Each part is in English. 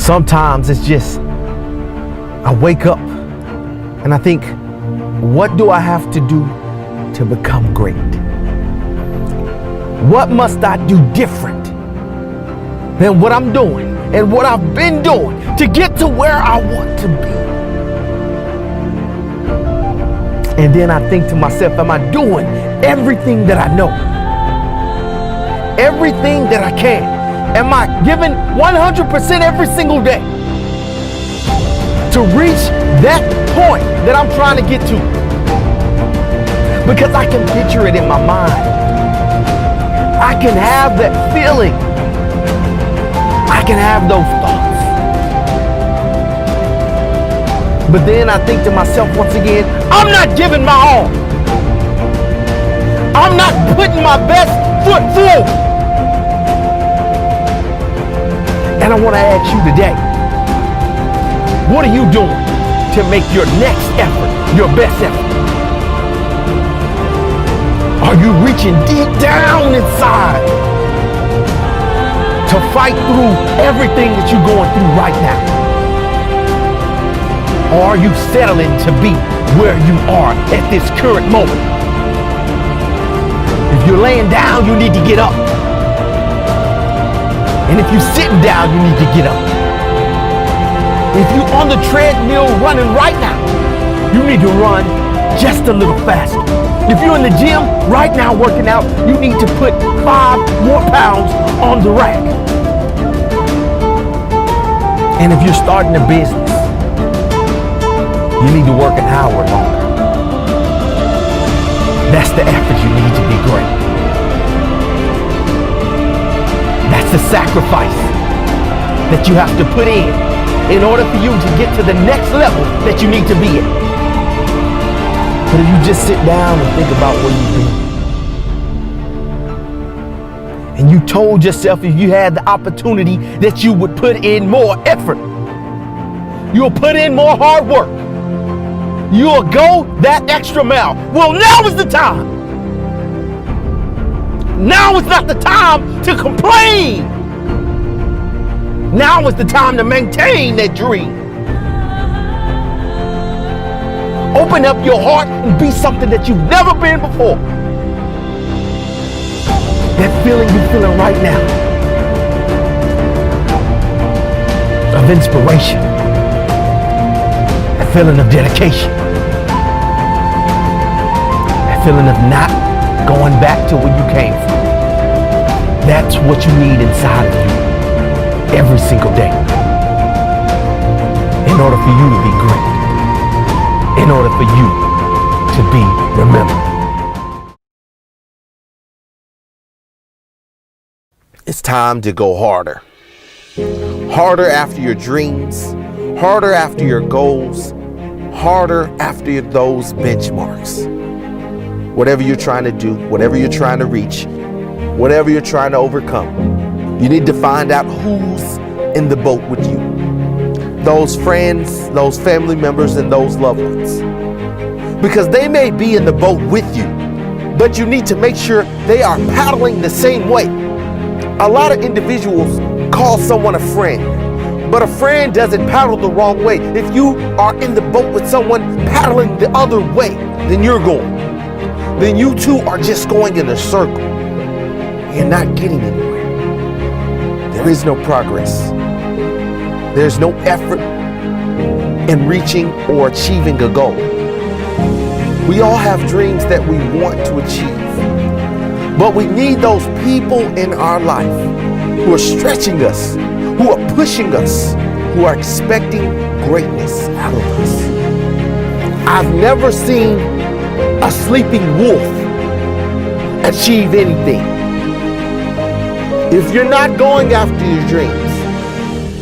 Sometimes it's just, I wake up and I think, what do I have to do to become great? What must I do different than what I'm doing and what I've been doing to get to where I want to be? And then I think to myself, am I doing everything that I know? Everything that I can? Am I giving 100% every single day to reach that point that I'm trying to get to? Because I can picture it in my mind. I can have that feeling. I can have those thoughts. But then I think to myself once again, I'm not giving my all. I'm not putting my best foot forward. And I want to ask you today, what are you doing to make your next effort your best effort? Are you reaching deep down inside to fight through everything that you're going through right now? Or are you settling to be where you are at this current moment? If you're laying down, you need to get up. And if you're sitting down, you need to get up. If you're on the treadmill running right now, you need to run just a little faster. If you're in the gym right now working out, you need to put 5 more pounds on the rack. And if you're starting a business, you need to work an hour longer. That's the effort you need to be great. That's the sacrifice that you have to put in order for you to get to the next level that you need to be at. But if you just sit down and think about where you've been, and you told yourself if you had the opportunity that you would put in more effort, you'll put in more hard work, you'll go that extra mile. Well, now is the time. Now is not the time to complain. Now is the time to maintain that dream. Open up your heart and be something that you've never been before. That feeling you're feeling right now of inspiration, that feeling of dedication, that feeling of not going back to where you came from. That's what you need inside of you every single day in order for you to be great. In order for you to be remembered. It's time to go harder. Harder after your dreams, harder after your goals, harder after those benchmarks. Whatever you're trying to do, whatever you're trying to reach, whatever you're trying to overcome, you need to find out who's in the boat with you. Those friends, those family members, and those loved ones. Because they may be in the boat with you, but you need to make sure they are paddling the same way. A lot of individuals call someone a friend, but a friend doesn't paddle the wrong way. If you are in the boat with someone paddling the other way than you're going, then you two are just going in a circle. You're not getting anywhere. There is no progress. There's no effort in reaching or achieving a goal. We all have dreams that we want to achieve, but we need those people in our life who are stretching us, who are pushing us, who are expecting greatness out of us. I've never seen a sleeping wolf achieve anything. If you're not going after your dreams,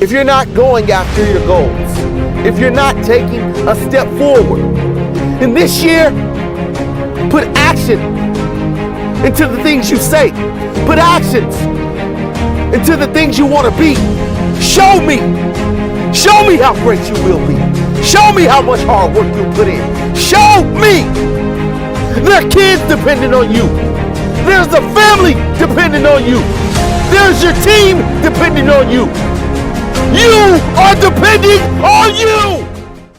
if you're not going after your goals, if you're not taking a step forward, and this year, put action into the things you say. Put actions into the things you want to be. Show me how great you will be. Show me how much hard work you'll put in. Show me. There are kids depending on you. There's a family depending on you. There's your team depending on you. You are depending on you.